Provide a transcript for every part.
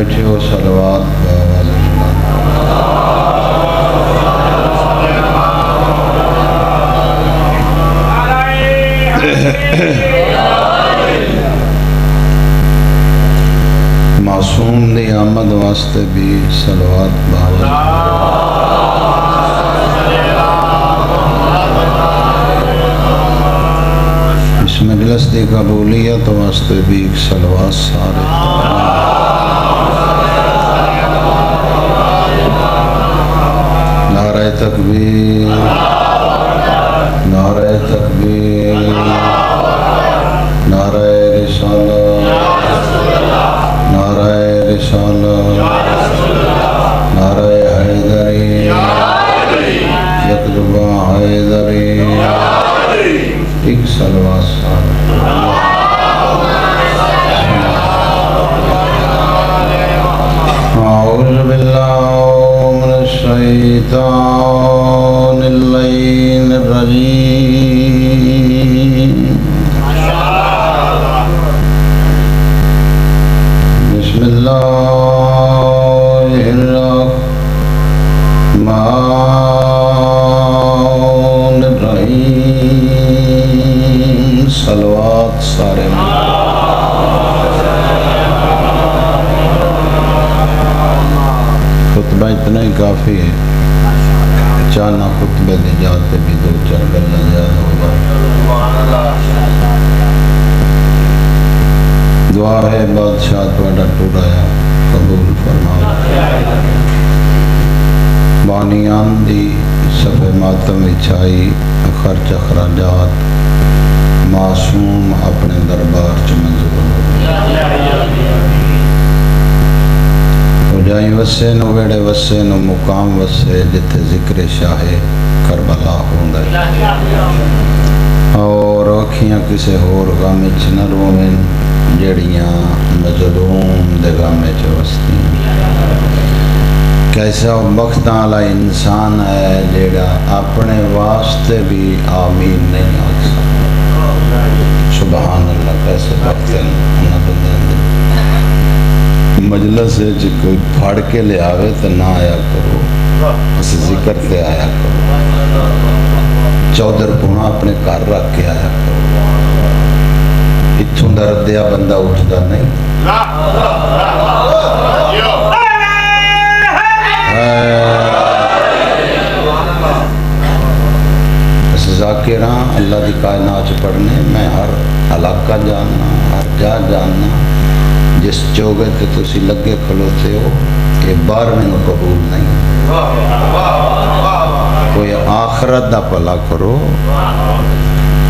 بیٹھے ہو صلوات معصوم دی آمد واسطے بھی صلوات اس مجلس دی قبولیت واسطے بھی صلوات سارے نعرہ تکبیر نعرہ تکبیر نعرہ رسالہ نعرہ رسالہ نعرہ حیدری یکربہ حیدری ایک صلوات سارے اعوذ باللہ من الشیطان اللعین الرجیم بسم اللہ الرحمن الرحیم صلوات سارے خطبہ اتنا ہی کافی ہے چانا خطبے دی جاتے بھی دو چار گلہ زیادہ ہو جائے دعا ہے بادشاہ تواڈا ٹورایا قبول فرما بانیان دی صفحہ ماتم وچھائی خرچ اخراجات معصوم اپنے دربار چ منظور ہو جائیں وسے نو ویڑے وسے نو مقام وسے جتھے ذکر شاہ کربلا ہوندا اور اکھیاں کسے ہور غم وچ نہ روویں جڑیاں مظلوم دے غم وچ وسدیاں کیسا بختاں والا انسان ہے جیڑا اپنے واسطے بھی آمین نہیں آکھ سکتا سبحان اللہ کیسے بخت ہیں انہاں بندیاں دے مجلس ہے کوئی پھاڑ کے لے آوے تو نہ آیا کرو اس ذکر تے آیا کرو چودر پونا اپنے کار رکھ کے آیا کرو اتھوں درد دیا بندہ اٹھتا نہیں اس ذاکران اللہ دی کائنات پڑھنے میں ہر علاقہ جاننا ہر جا جاننا جس چوگے تے تسی لگے کھلوتے ہو یہ بار میں قبول نہیں کوئی آخرت دا پلا کرو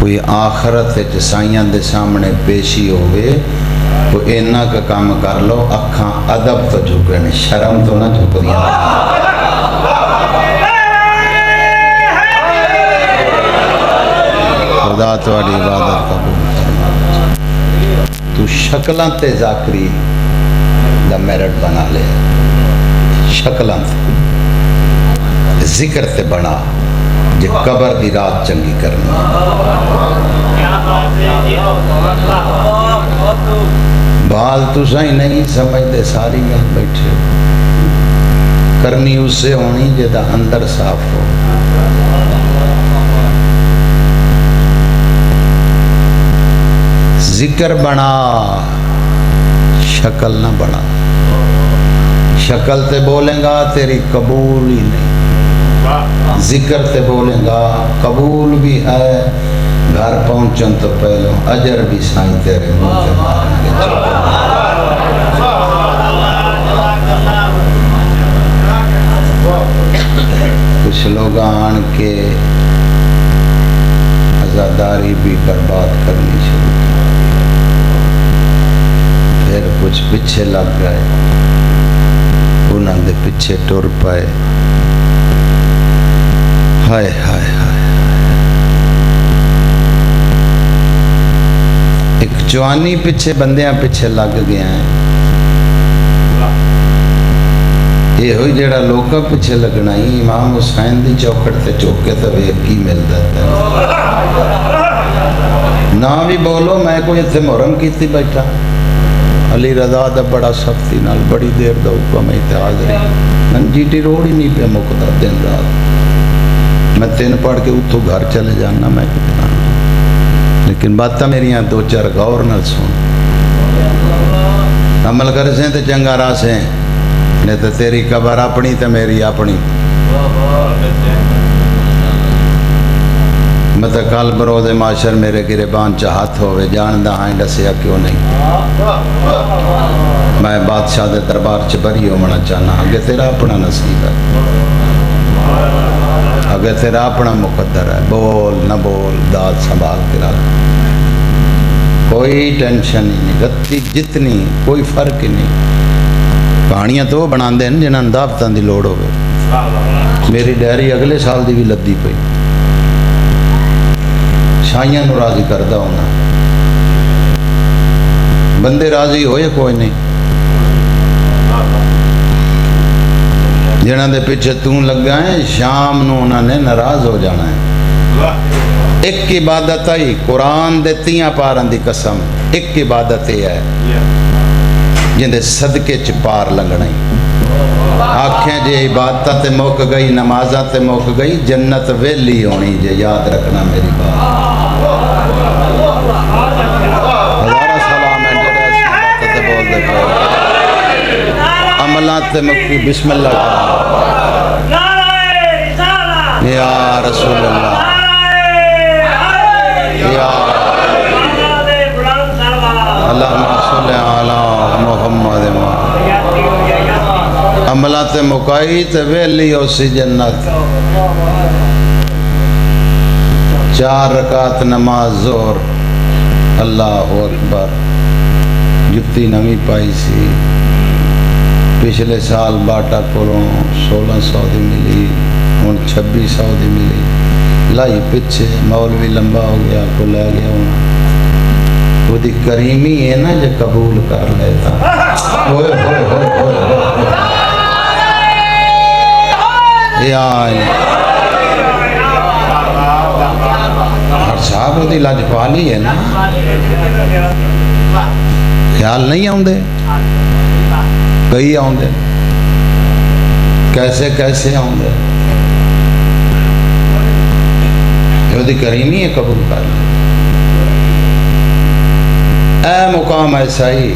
کوئی آخرت جسائیاں دے سامنے پیشی ہوئے تو اینا کا کام کر لو اکھاں ادب تو جھکنے شرم تو نہ جھک دیا خدا تواڈی عبادت قبول تو شکلاں تے ذاکری دا میرٹ بنا لے شکلاں تے ذکر تے بنا جے قبر دی رات چنگی کرنی بال تو سائیں نہیں سمجھتے ساری گل بیٹھے ہو کرنی اس سے ہونی جدا اندر صاف ہو ذکر بنا شکل نہ بنا شکل تے بولیں گا تیری قبول ہی نہیں ذکر تے بولیں گا قبول بھی ہے گھر پہنچن تو پہلو اجر بھی سائیں تیرے منہ تے ماریں گے کچھ لوگ آن کے عزاداری بھی برباد کرنی شروع پھر کچھ پیچھے لگ گئے انہوں دے پیچھے ٹر پائے ہائے ہائے ہائے ایک جوانی پیچھے بندیاں پیچھے لگ گیا ہیں یہ ہوئی جڑا لوکا پیچھے لگنا ہی امام حسین دی چوکٹ تے چوکے تے ویک کی مل دیتا ہے نہ بھی بولو میں کوئی اتھے محرم کیتی بیٹھا علی رضا دا بڑا سختی نال بڑی دیر دا حکم ہے تے حاضری من جی ٹی روڈ ہی نہیں پہ مکتا دن رات میں 3 پڑھ کے اتھو گھر چلے جانا میں کتنا لیکن باتاں میری یہاں 2-4 غور نال سن عمل کر سے تے چنگا راہ سے نہیں تو تیری قبر اپنی تے میری اپنی میں تو کل بروز معاشر میرے گریبان چاہت ہوئے جاندہ ہائیں ڈسیا کیوں نہیں میں بادشاہ دے دربار چ بری ہونا چاہنا اگے تیرا اپنا نصیب ہے اگے تیرا اپنا مقدر ہے بول نہ بول داد سنبھال کے رکھ کوئی ٹینشن ہی نہیں گتی جتنی کوئی فرق ہی نہیں کہانیاں تو وہ بنا دیں جنہاں دعوتاں دی لوڑ ہوئے میری ڈائری اگلے سال دی بھی لدی پئی شائیاں نو راضی کردہ ہونا بندے راضی ہوئے کوئی نہیں جنہاں دے پیچھے توں لگا ہے شام نو انہاں نے ناراض ہو جانا ہے ایک عبادت ہے قرآن دے 3 پاران دی قسم ایک عبادت ہے جن دے صدقے چ پار لنگنا آنکھیں جے عبادت تے موک گئی نمازہ تے موک گئی جنت ویلی ہونی جے یاد رکھنا میری بات ہزارہ سلام ہے جڑے اس بات تے بول دے پہ عملات تے مکی بسم اللہ یا رسول اللہ یا اللہم صلی علی محمد عملات مکائی تے ویلی اسی جنت 4 رکعت نماز ظہر اللہ اکبر جتی نمی پائی سی پچھلے سال باٹا کولوں 1600 دی ملی ہن 2600 دی ملی لائی پچھے مولوی لمبا ہو گیا کو لے گیا ہونا وہ دی کریمی ہے نا جو قبول کر لیتا ہوئے ہوئے ہوئے ہوئے یا ہر صاحب وہ دی لاجپالی ہے نا خیال نہیں آؤں دے کئی آؤں دے کیسے آؤں دے وہ دی کریمی ہے قبول کر لے اے مقام ایسا ہی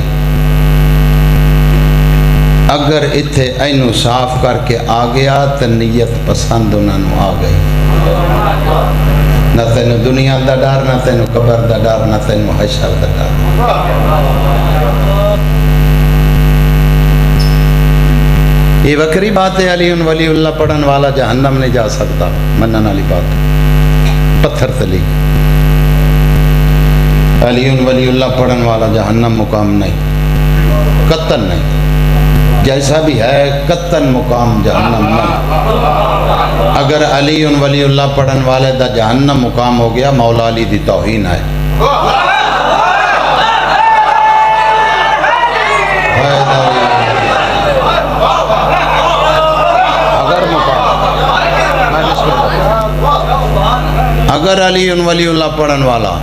اگر اتھے اینو صاف کر کے آ گیا تو نیت پسند انہوں آ گئی نہ تینو دنیا دا ڈر نہ تینو قبر دا ڈر نہ تینو حشر دا ڈر یہ وکری بات ہے علی ولی اللہ پڑھن والا جہنم نہیں جا سکتا منن والی بات پتھر تلی علی ولی اللہ پڑھن والا جہنم مقام نہیں قطن نہیں جیسا بھی ہے قطن مقام جہنم نہیں اگر علی ولی اللہ پڑھن والے دا جہنم مقام ہو گیا مولا علی دی توہین ہے اگر علی ولی اللہ پڑھن والا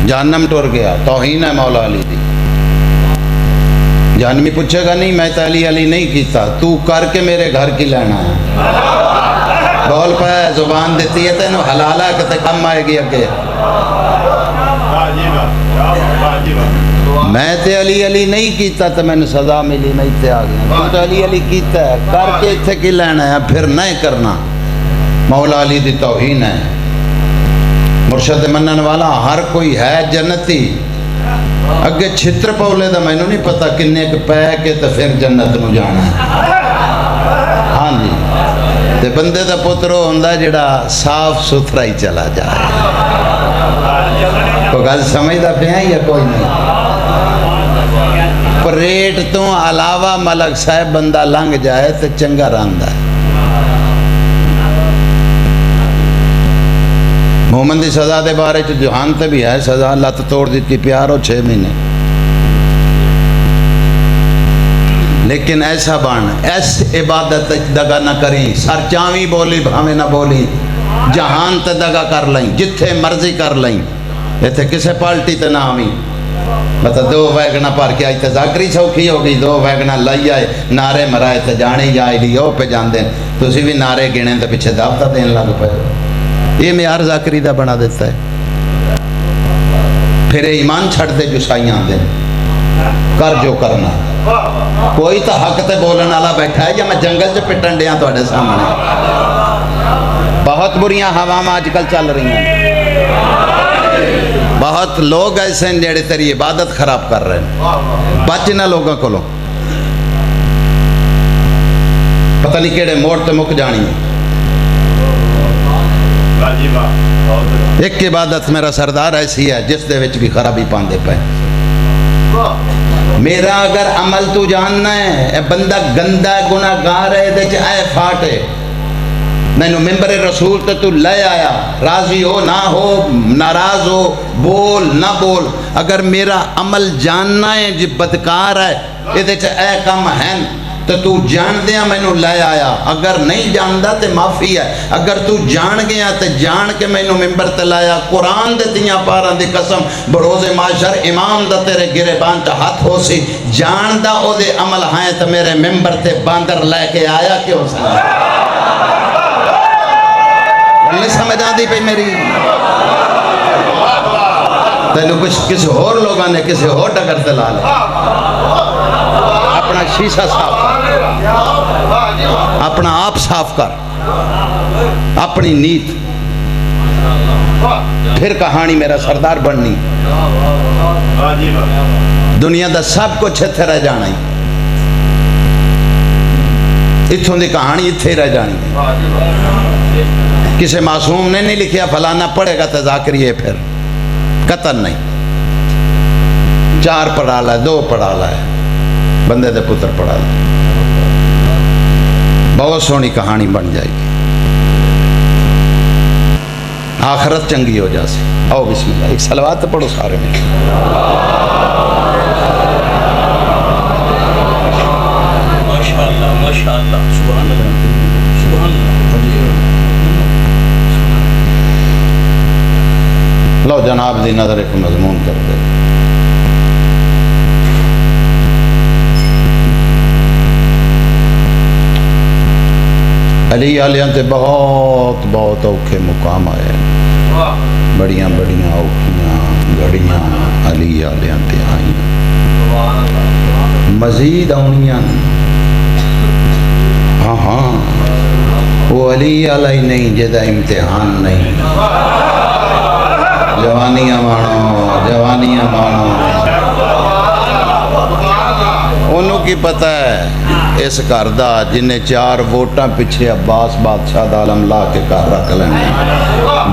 جہنم ٹور گیا توہین ہے مولا علی دی جہنمی پوچھے گا نہیں میں تو علی نہیں کیتا تو کر کے میرے گھر کی لینا ہے بول پہ زبان دیتی ہے تینو حلالہ کتے کم آئے گی اگے میں تے علی نہیں کیتا تو میں نے سزا ملی نہیں تے آگیا تو علی کیتا ہے کر کے اتھے کی لینا ہے پھر نہیں کرنا مولا علی دی توہین ہے مرشد منن والا ہر کوئی ہے جنتی اگے چھتر پولے دا میں نہیں پتا کنے کے پہ کے تو پھر جنت نو جانا ہے ہاں جی تے بندے دا پترو ہوندا جڑا صاف ستھرا ہی چلا جائے کوئی گل سمجھدا پیا یا کوئی نہیں پریٹ تو علاوہ ملک صاحب بندہ لنگ جائے تو چنگا رہندا ہے محمد دی سزا دے بارے چ جہان تے بھی ہے سزا لت توڑ دیتی پیار ہو 6 مہینے لیکن ایسا بان ایس عبادت دگا نہ کریں سر چاویں بولی بھاویں نہ بولی جہان تے دگا کر لیں جتھے مرضی کر لیں ایتھے کسے پالٹی تے نہ آویں مطلب 2 ویگنا بھر کے آئی تو ذاکری سوکھی ہو گئی، 2 ویگنا لائی آئے نعرے مرائے تو جانے جائے لی وہ پہ جاندے، تسی بھی نعرے گنے تو پیچھے دعوتہ دین لگ پہ. یہ معیار ذاکری دا بنا دیتا ہے. پھر ایمان چھڑ دے جو سائیاں دے کر جو کرنا. کوئی تو حق تے بولن والا بیٹھا ہے یا میں جنگل چ پٹن دیا تواڈے سامنے. بہت بریاں ہواواں آج کل چل رہی ہیں، بہت لوگ ایسے ہیں جڑے تیری عبادت خراب کر رہے ہیں. بچ نہ لوگوں کو، پتہ نہیں کیڑے موڑ تے مک جانی ہے. ایک عبادت میرا سردار ایسی ہے جس دے وچ بھی خرابی پاندے پے. میرا اگر عمل تو جاننا ہے اے بندہ گندا ہے گناہگار ہے دے چ اے پھاٹے مینوں ممبر رسول تے تو لے آیا، راضی ہو نہ ہو، ناراض ہو، بول نہ بول، اگر میرا عمل جاننا ہے جی بدکار ہے یہ چ اے کم ہیں تو جان دیا مینوں لے آیا. اگر نہیں جاندا تے معافی ہے. اگر تو جان گیا تے جان کے مینوں ممبر تے لایا. قرآن دے تیاں پاراں دی قسم بروز معاشر امام دا تیرے گریبان چ ہاتھ ہو سی جان دا او دے عمل ہیں تے میرے ممبر تے باندر لے کے آیا کیوں سی؟ نہیں سمجھ آندی پئی میری؟ تینوں کچھ کسی اور لوگاں نے کسی اور ڈگر تے لا لیا. اپنا شیشہ صاف کر، اپنا آپ صاف کر، اپنی نیت. پھر کہانی میرا سردار بننی. دنیا دا سب کچھ اتھے رہ جانا ہی، اتھوں دی کہانی اتھے رہ جانی. کسی معصوم نے نہیں لکھیا فلانا پڑھے گا تو ذاکری ہے، پھر قطن نہیں. 4 پڑھا لا ہے، 2 پڑھا لا ہے، بندے دے پتر پڑھا لا، بہت سونی کہانی بن جائے گی، آخرت چنگی ہو جا سی. آؤ بسم اللہ ایک صلوات پڑھو سارے میں. ماشاءاللہ ماشاءاللہ سبحان اللہ سبحان اللہ. لو جناب دی نظر ایک مضمون کر دے. علی آلیاں تے بہت بہت اوکھے مقام آئے، بڑیاں بڑیاں اوکھیاں گھڑیاں علی آلیاں تے آئیں، مزید آنیاں. ہاں ہاں وہ علی آلی نہیں جدہ امتحان نہیں. جوانیاں مانو جوانیاں مانو. انہوں کی پتہ ہے اس گھر دا جنہیں 4 ووٹاں پیچھے عباس بادشاہ دا علم لا کے گھر رکھ لینے.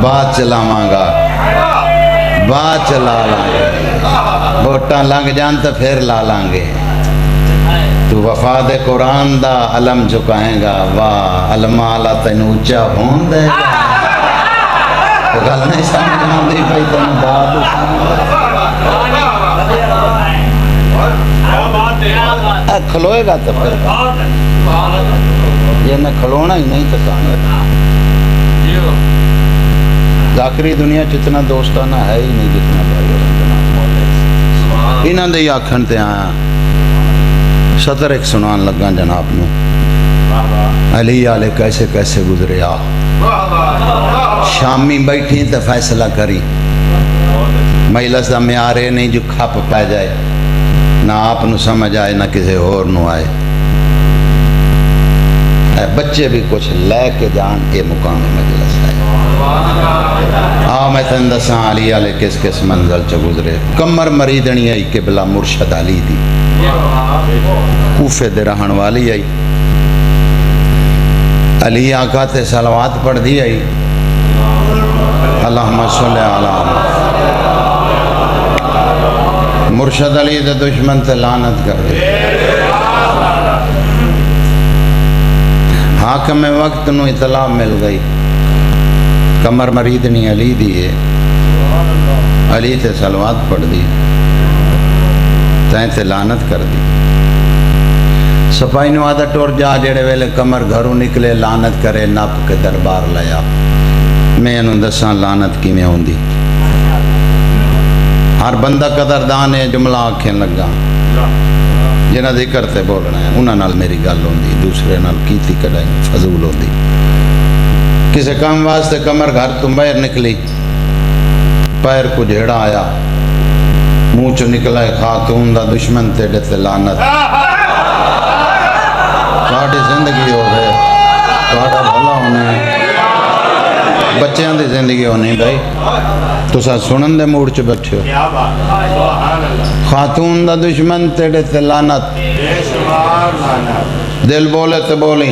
بات چلاواں گا، بات چلا لیں گے، ووٹاں لنگ جان تو پھر لا لیں گے. تو وفاد قرآن دا علم چکائیں گا، واہ علماء اللہ تینوں اونچا ہون دے گا. گل نہیں سمجھ آندی پئی تینوں بات کھلوئے گا تو پھر یہ نہ کھلونا ہی نہیں تو کہانی. ذاکری دنیا جتنا دوستانہ ہے ہی نہیں جتنا بھائی. انہاں دے آکھن تے آیا صدر ایک سنان لگا جناب نو. علی آلے کیسے کیسے گزرے آ. شامی بیٹھی تو فیصلہ کری. مجلس دا معیار نہیں جو کھپ پہ جائے، نہ آپ نو سمجھ آئے نہ کسی اور نو آئے. اے بچے بھی کچھ لے کے جان یہ مقام مجلس ہے. میں تن دساں علی آلے کس کس منزل چ گزرے. کمر مریدنی آئی قبلہ مرشد علی دی، کوفے دے رہن والی آئی. علی آقا تے صلوات پڑھ دی آئی، اللہم صلی علی. مرشد علی دے دشمن تے لعنت کر دی. حاکم وقت نو اطلاع مل گئی کمر مریدنی علی دیئے. علی تے صلوات پڑھ دی، تین تے لعنت کر دی. سپاہی نو آدھا ٹور جا جڑے ویلے کمر گھروں نکلے لعنت کرے نپ کے دربار لیا. میں انہوں دساں لعنت کی میں ہوندی. ہر بندہ قدردان ہے جملہ آکھیں لگا جنہ ذکر تے بولنا ہے انہاں نال میری گل ہوندی دوسرے نال کیتی کڈائی فضول ہوندی کسے کام واسطے کمر گھر تو باہر نکلی پیر کو جھیڑا آیا منہ چو نکلا ہے خاتون دا دشمن تیڑے تے لعنت تہاڈی زندگی ہوے تہاڈا بھلا ہونا بچیاں دی زندگی ہونی بھائی تسا سنن دے موڑ چ بیٹھے ہو خاتون دا دشمن تیڑے تے لعنت دل بولے تے بولی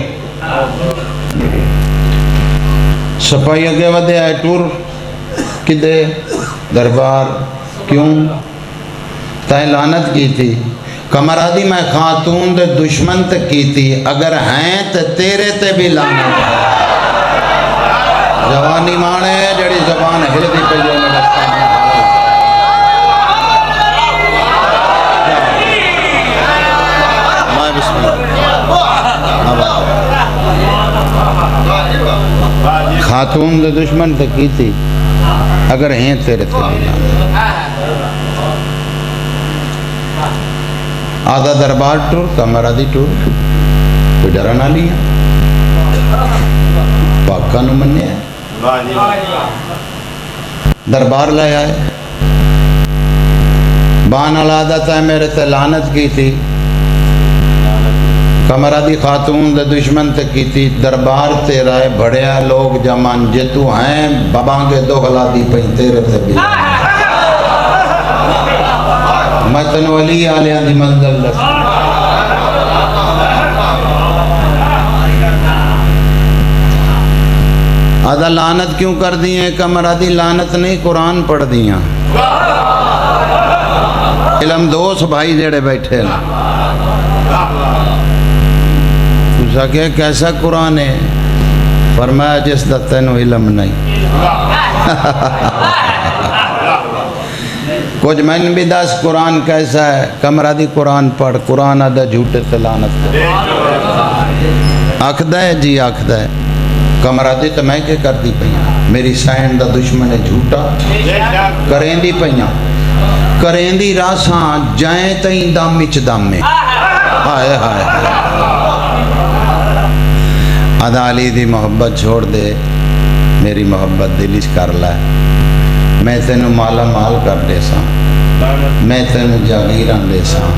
سپاہی اگے ودے آئے ٹور کدے دربار کیوں تائیں لعنت کی تھی کمرہ دی میں خاتون دے دشمن تے کی تھی اگر ہیں تے تیرے تے بھی لعنت ہے جوانی مانے جڑی زبان ہل دی پہ جو میں بسم اللہ خاتون دے دشمن تے کی تھی اگر ہیں تیرے تے بھی لعنت آدھا دربار ٹور کمرہ دی ٹور کوئی ڈرا نہ لیا پاکہ نو مننے ہے دربار لے آئے بان علادت ہے میرے تے لعنت کی تھی کمرہ دی خاتون دے دشمن تے کی تھی دربار تے رائے بڑیا لوگ جمان جے تو ہیں بابانگے دو غلا دی پہن تیرے تے بھی میں تنو علی آلیاں دی منزل لکھ آدھا لعنت کیوں کر دی ہیں کمرہ دی لعنت نہیں قرآن پڑھ دیاں علم دوست بھائی جڑے بیٹھے ہیں پوچھا کہ کیسا قرآن ہے فرمایا جس دا تینو علم نہیں کچھ میں نے بھی دس قرآن کیسا ہے کمرہ دی قرآن پڑھ قرآن آدھا جھوٹے تے لعنت آکھدا ہے جی آکھدا ہے کمرہ دی تو میں کہ کر دی پہیاں میری سائن دا دشمن جھوٹا کریں دی پہیاں کریں دی راساں جائیں تئیں دم اچ دم میں ہائے ہائے آدھا علی دی محبت چھوڑ دے میری محبت دلش کر لائے میں تینو مالا مال کر دے ساں میں تینو جاگیران دے ساں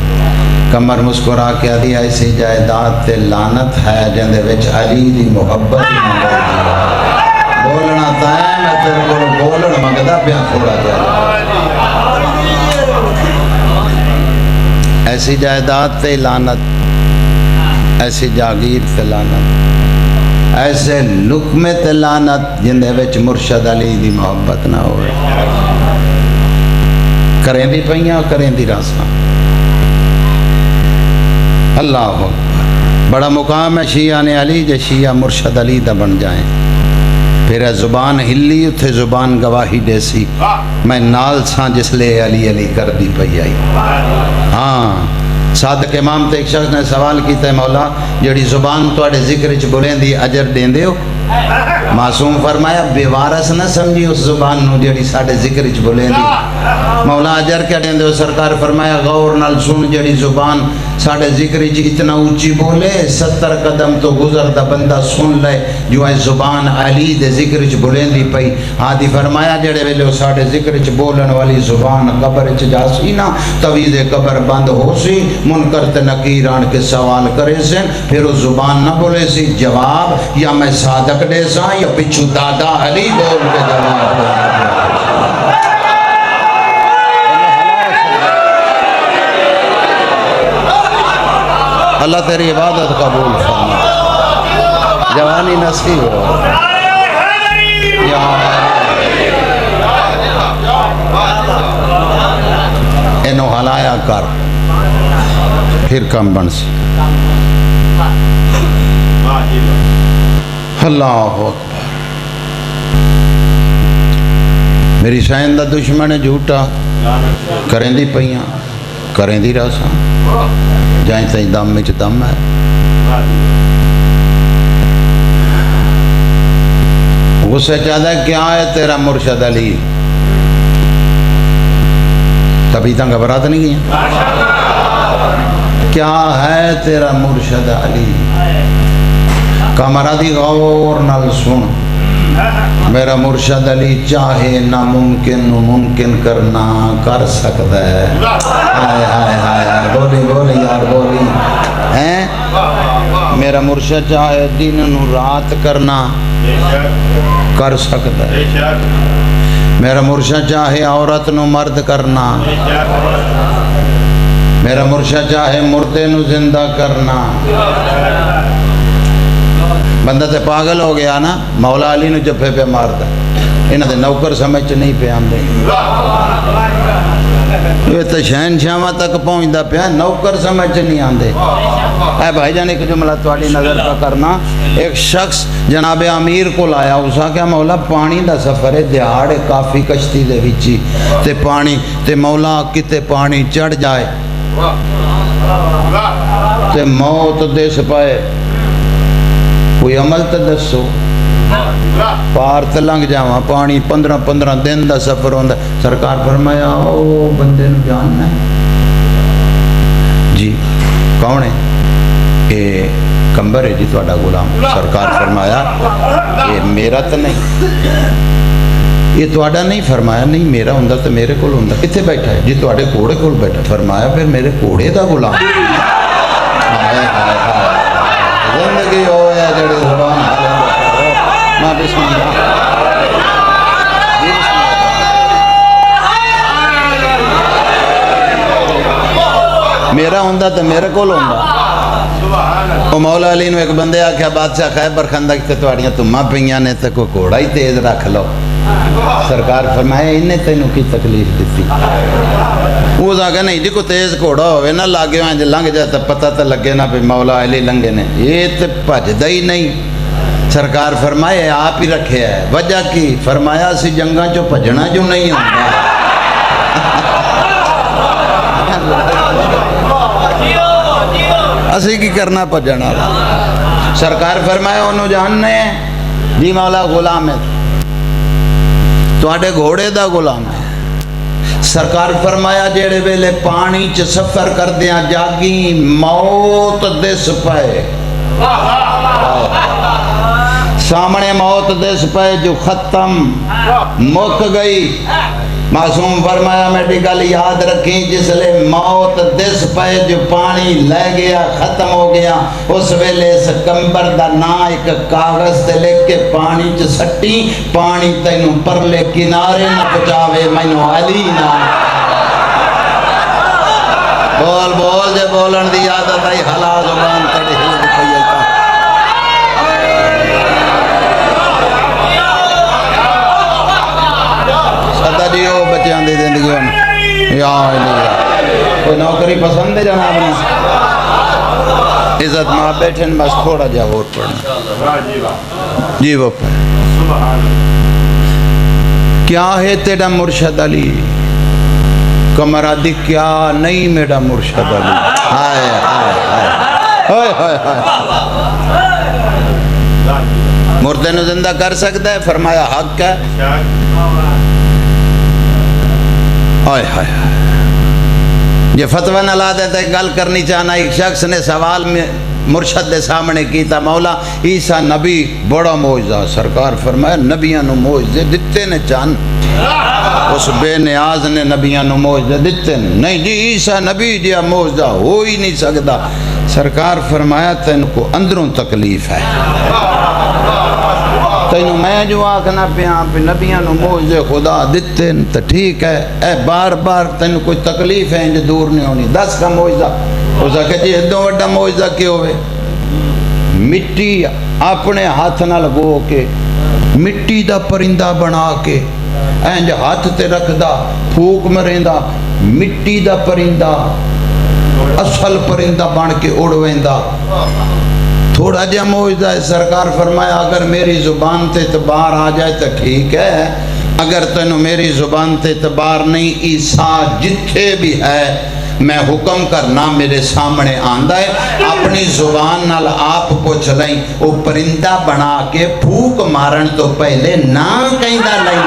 کمر مسکرا کے آدھی ایسی جائیداد تے لعنت ہے جندے وچ علی دی محبت بولنا تائیں میں تیرے کو بولن مگدہ پیا تھوڑا جائے ایسی جائیداد تے لعنت ایسی جاگیر تے لعنت ایسے لکمے تے لعنت جندے وچ مرشد علی دی محبت نہ ہوئے کریں دی پہیاں کریں دی راساں اللہ اکبر بڑا مقام ہے شیعہ نے علی جے شیعہ مرشد علی دا بن جائیں پھر زبان ہلی اتھے زبان گواہی دے سی میں نال ساں جس لے علی علی کر دی پئی آئی ہاں صادق امام تے ایک شخص نے سوال کیتا ہے مولا جڑی زبان توڑے ذکر چ بولیں دی اجر دین دے ہو معصوم فرمایا بے وارث نہ سمجھی اس زبان نو جڑی ساڈے ذکر چ بولیں دی مولا اجر کیا دین دے ہو سرکار فرمایا غور نال سن جڑی زبان ساڈے ذکر چ اتنا اونچی بولے 70 قدم تو گزر دا بندہ سن لے جو ہے زبان علی دے ذکر چ بولیں دی پئی ہادی فرمایا جڑے ویلے ساڈے ذکر چ بولن والی زبان قبر چ جاسی نا تویز قبر بند ہو سی منکر تے نکیر آن کے سوال کرے سن پھر وہ زبان نہ بولے سی جواب یا میں صادق دے سا یا پچھو دادا علی بول کے جواب دے اللہ تیری عبادت قبول فرما جوانی نصیب ہو انہوں ہلایا کر پھر کم بن سی اللہ اکبر میری شائن دا دشمن جھوٹا کریں دی پئیاں کریں دی راساں جائیں تائیں دم میں دم ہے غصے چاہتا ہے کیا ہے تیرا مرشد علی تبھی تو گھبراہٹ نہیں گئی. کیا ہے تیرا مرشد علی؟ کمرہ دی غور نال سن. میرا مرشد علی چاہے ناممکن نو ممکن کرنا کر سکتا ہے. ہائے ہائے ہائے بولی بولی یار بولی ہیں. میرا مرشد چاہے دن نو رات کرنا کر سکتا ہے. میرا مرشد چاہے عورت نو مرد کرنا. میرا مرشد چاہے مردے نو زندہ کرنا. بندہ تے پاگل ہو گیا نا, مولا علی نو جفے پہ مارتا. انہاں دے نوکر سمجھ نہیں پہ آندے. یہ تو شہنشاواں تک پہنچدا پیا, نوکر سمجھ نہیں آندے. اے بھائی جان ایک جملہ تواڈی نظر پہ کرنا. ایک شخص جناب امیر کو لایا, اس آخیا مولا پانی دا سفر ہے, دیہاڑ کافی کشتی دے وچی تے پانی تے مولا کتے پانی چڑھ جائے تے موت دس پائے, کوئی عمل تے دسو. پار تے لنگ جاواں, پانی 15 دن دا سفر ہوندا. سرکار فرمایا او بندے نو جاننا ہے جی کون ہے؟ اے کمبر ہے جی تہاڈا غلام. سرکار فرمایا یہ میرا تے نہیں, یہ تہاڈا نہیں. فرمایا نہیں میرا ہوندا تے میرے کول ہوندا. کتھے بیٹھا ہے؟ جی تہاڈے گھوڑے کول بیٹھا. فرمایا پھر میرے گھوڑے دا غلام. ہائے ہائے ہائے زندگی ہویا جڑے زبان ماں بسم اللہ. میرا ہوندا تے میرے کول ہوندا. او مولا علی نو ایک بندے آکھیا بادشاہ خیبر خندق تے تواڈیاں تماں پئیاں نے تے کوئی گھوڑا ہی تیز رکھ لو. سرکار فرمایا انہیں تینوں کی تکلیف دیتی؟ وہ آگے نہیں جی کوئی تیز گھوڑا ہوئے نا لاگے ہوئے جو لنگ جاتا پتہ تو لگے نا پہ مولا علی لنگے نے, یہ تو بھجدا ہی نہیں. سرکار فرمائے آپ ہی رکھے ہے. وجہ کی؟ فرمایا اسی جنگاں چو بھجنا جو نہیں ہوتا. اسی کی کرنا بھجنا. سرکار فرمایا انہوں جاننے ہیں جی مولا غلام ہے, تواڈے گھوڑے دا غلام ہے. سرکار فرمایا جیڑے ویلے پانی چ سفر کردیاں جاگی موت دس پائے, سامنے موت دس پائے جو ختم مک گئی. معصوم فرمایا میری گل یاد رکھیں, جس لئے موت دس پائے جو پانی لے گیا ختم ہو گیا, اس ویلے اس کمبر دا نا ایک کاغذ تے لکھ کے پانی چ سٹی, پانی تینوں پرلے کنارے نہ پہنچاوے مینوں علی نہ. بول بول جے بولن دی عادت آئی حلا زبان تڑی ہل دی پئی ہے. سدا جی ہو بچیاں دی زندگی ہونے یا علی. کوئی نوکری پسند ہے جناب نے؟ عزت ماں بیٹھن بس تھوڑا جا اور پڑھنا جی وہ پڑھ. کیا ہے تیرا مرشد علی؟ کمرہ دی کیا نہیں میرا مرشد علی. ہائے ہائے ہائے ہائے. مردے نو زندہ کر سکتا ہے؟ فرمایا حق ہے. ہائے ہائے یہ فتوہ نہ لا دیتا ہے. گل کرنی چاہنا, ایک شخص نے سوال میں مرشد دے سامنے کیتا, مولا عیسیٰ نبی بڑا موجزہ. سرکار فرمایا نبیاں نو موجزے دیتے نے چاند, اس بے نیاز نے نبیاں نو موجزے دیتے نہیں جی عیسیٰ نبی جیا موجزہ ہو ہی نہیں سکتا. سرکار فرمایا تین کو اندروں تکلیف ہے, تینوں میں جو آکھنا پیاں پہ نبیاں نو موجزے خدا دیتے تو ٹھیک ہے, اے بار بار تینوں کوئی تکلیف ہے جو دور نہیں ہونی. 10 کا موجزہ ہو سکے جی ادھوں وڈا موجزہ کیوں ہوئے؟ مٹی اپنے ہاتھ نہ لگو کے مٹی دا پرندہ بنا کے اینج ہاتھ تے رکھ دا پھوک مریندا, مٹی دا پرندہ اصل پرندہ بن کے اڑویندا. تھوڑا جا موجزہ ہے. سرکار فرمایا اگر میری زبان تے اعتبار آ جائے تو ٹھیک ہے, اگر تینوں میری زبان تے اعتبار نہیں, عیسیٰ جتھے بھی ہے میں حکم کرنا میرے سامنے آندہ ہے, اپنی زبان نال آپ پوچھ لیں وہ پرندہ بنا کے پھوک مارن تو پہلے نہ کہیں دا لیں.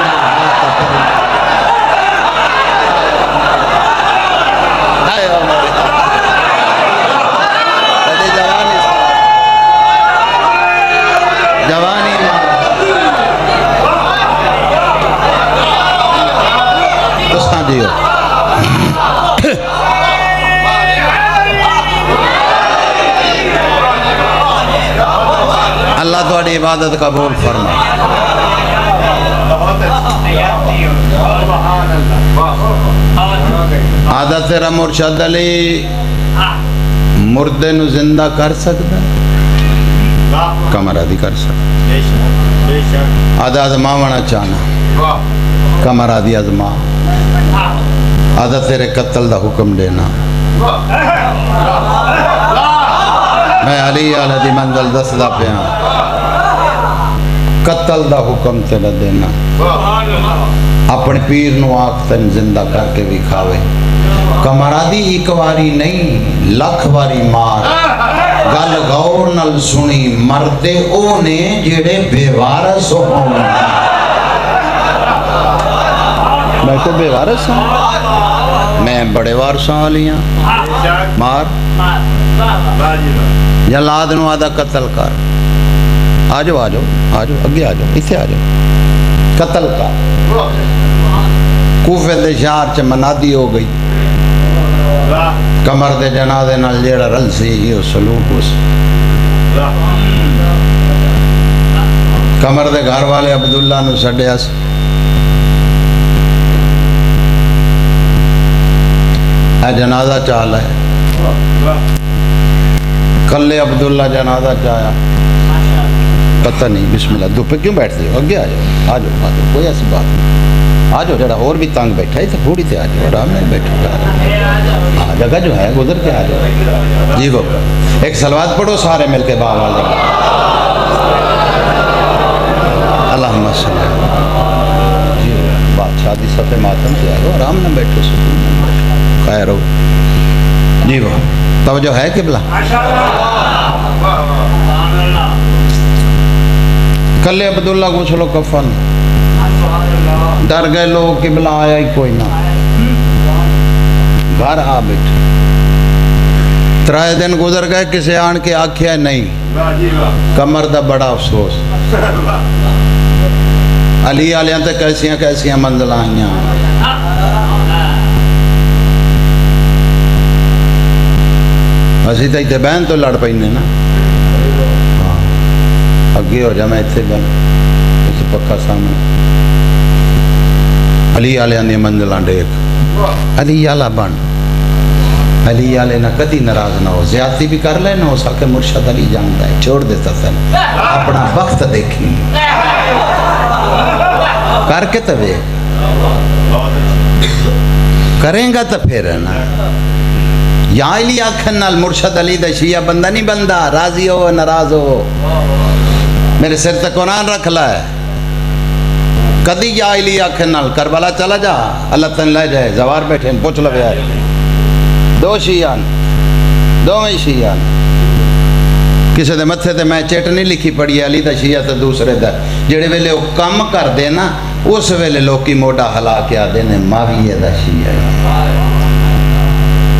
تھوڑی عبادت قبول فرما. آدھا تیرا مرشد علی مردے نو زندہ کر سکتا؟ کمر آدھی کر سکتا. آدھا ازماونا چاہنا، کمر آدھی ازما. آدھا تیرے قتل دا حکم دینا، میں علی علیہ دی منزل دس دا پیاں، قتل دا حکم تیرا دینا. اپنے پیر نو آنکھ تن زندہ کر کے بھی کھاوے. کمرہ دی ایک واری نہیں لکھ واری مار. گل غور نل سنی، مردے او نے جڑے بے وارث ہوں. میں تو بے وارث ہوں، میں بڑے وارثاں والی ہوں. مار یا لاد نو آدھا قتل کر. آجو آجو آجو اگے آجو، اسے آجو قتل کر. کوفے دے شہر چ منادی ہو گئی، کمر دے جنازے نال جیڑا رل سی یہ سلوک اس. کمر دے گھر والے عبداللہ نو سڈیا سی. اے جنازہ چال ہے، کلے عبداللہ جنازہ چایا. پتہ نہیں، بسم اللہ. دو پہ کیوں بیٹھتے ہو؟ اگے آ جاؤ آ جاؤ آ جاؤ، کوئی ایسی بات نہیں. آ جاؤ، جڑا اور بھی تنگ بیٹھا ہے تو تھوڑی تے آ جاؤ، آرام میں بیٹھو. ہاں جگہ جو ہے گزر کے آ جاؤ. جی وہ ایک صلوات پڑھو سارے مل کے با والے. اللہم صلی اللہ. جی بادشاہ دی صفحے ماتم سے آ جاؤ، آرام میں بیٹھو، سکون میں بیٹھو، خیر ہو. جی وہ توجہ ہے قبلہ. کلے عبداللہ غسل و کفن. ڈر گئے لوگ، قبلہ آیا ہی کوئی نہ. گھر آ بیٹھے. ترائے دن گزر گئے، کسے آن کے آکھیا نہیں. کمر دا بڑا افسوس. علی آلیاں تے کیسیاں کیسیاں منزل آئیاں. اسی تے ایتھے بہن تو لڑ پینے نا. اگے ہو جا، میں اتنے بن اس پکا سامنے. علی آلیاں دی منزلاں ڈیک. علی آلہ بن. علی آلے نہ کدی ناراض نہ ہو. زیادتی بھی کر لے نہ ہو سکے، مرشد علی جانتا ہے. چھوڑ دیتا سن، اپنا وقت دیکھی کر کے توے کریں گا تو پھر ہے نا. یا علی آکھن نال مرشد علی دا شیعہ بندہ نہیں بندہ. راضی ہو ناراض ہو، میرے سر تے قرآن رکھ لائے. کدی یا علی آکھن نال کربلا چلا جا، اللہ تن لے جائے. زوار بیٹھے پوچھ لو یار، دو شیعان، دو میں شیعان. کسی دے متھے تے میں چٹ نہیں لکھی پڑی علی دا شیعہ تے دوسرے دا. جڑے ویلے وہ کم کر دے نا، اس ویلے لوکی موڈا ہلا کے آدھے نے معاویہ دا شیعہ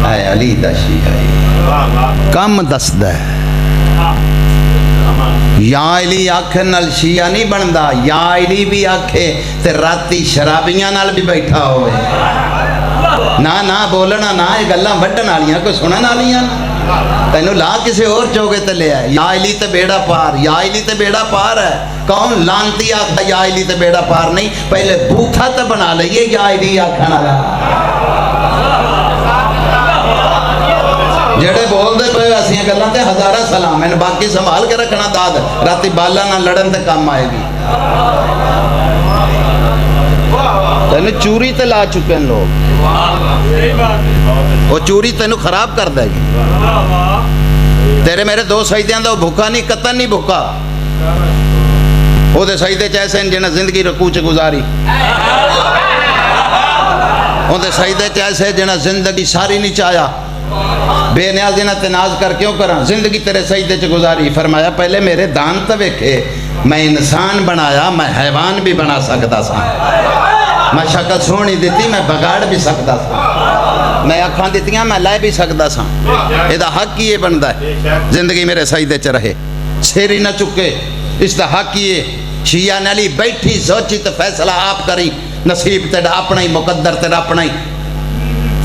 اے علی دا شیعہ. کم دسدا ہے. یا علی آکھن نال شیعہ نہیں بندا. یا علی بھی آکھے تے راتی شرابیاں نال بھی بیٹھا ہوئے. نہ بولنا نہ، یہ گلاں وڈن والیاں کوئی سنن والیاں. تینوں لا کسے اور چوگے تے لے آئے. یا علی تے بیڑا پار، یا علی تے بیڑا پار ہے. کون لانتی آکھا یا علی تے بیڑا پار نہیں؟ پہلے بھوکھا تے بنا لئیے یا علی آکھن والا. جڑے بول دے پے اسیاں گلاں تے ہزارہ سلام ہیں، باقی سنبھال کے رکھنا. داد راتی بالا نہ لڑن تے کام آئے گی. تینوں چوری تے لا چکے ہیں لوگ، وہ چوری تینوں خراب کر دے گی. تیرے میرے دو سجدیاں دا بھوکا نہیں، قطن نہیں بھوکا. وہ دے سجدے چیسے ہیں جنہیں زندگی رکوع چ گزاری. وہ دے سجدے چیسے جنہیں زندگی ساری نہیں چاہیا. بے نیازی نہ تناز کر کیوں کرا، زندگی تیرے سجدے چ گزاری. فرمایا پہلے میرے دان تے ویکھے، میں انسان بنایا، میں حیوان بھی بنا سکتا سا. میں شکل سونی دیتی، میں بگاڑ بھی سکتا سا. میں اکھاں دیتیاں، میں لائے بھی سکتا سا. یہ دا حق یہ بنتا ہے زندگی میرے سجدے چ رہے، سیری نہ چکے. اس دا حق یہ شیعہ نالی بیٹھی سوچی تو فیصلہ آپ کری. نصیب تیرا اپنا ہی، مقدر تیرا اپنا ہی.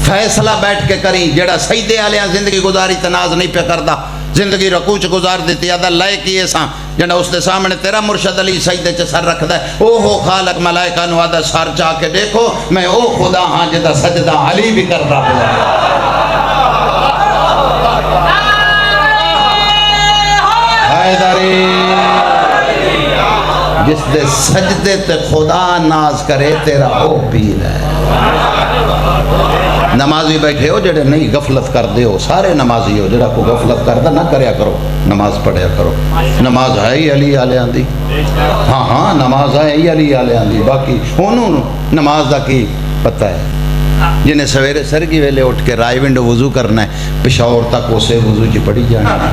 فیصلہ بیٹھ کے کریں. جڑا سجدے والیاں زندگی گزاری تناز نہیں پہ کردا، زندگی رکوع چ گزار دیتی آدھا لائے کیے ساں جنہا اس دے سامنے تیرا مرشد علی سجدے چ سر رکھ دے او ہو خالق ملائکہ نو آدھا سر چاہ کے دیکھو میں او خدا ہاں جدہ سجدہ علی بھی کر رہا ہے حیدری جس دے سجدے تے خدا ناز کرے تیرا او پیر ہے نمازی بیٹھے ہو جڑے نہیں غفلت کر دے ہو سارے نمازی ہو جڑا کو غفلت کر دا نہ کریا کرو نماز پڑھیا کرو نماز ہے ہی علی آلیاں دی ہاں ہاں نماز ہے ہی علی آلیاں دی باقی انہوں نماز دا کی پتہ ہے جنہیں سویرے سرگی ویلے اٹھ کے رائے ونڈو وضو کرنا ہے پشاور تک اسے وضو جی پڑھی جانا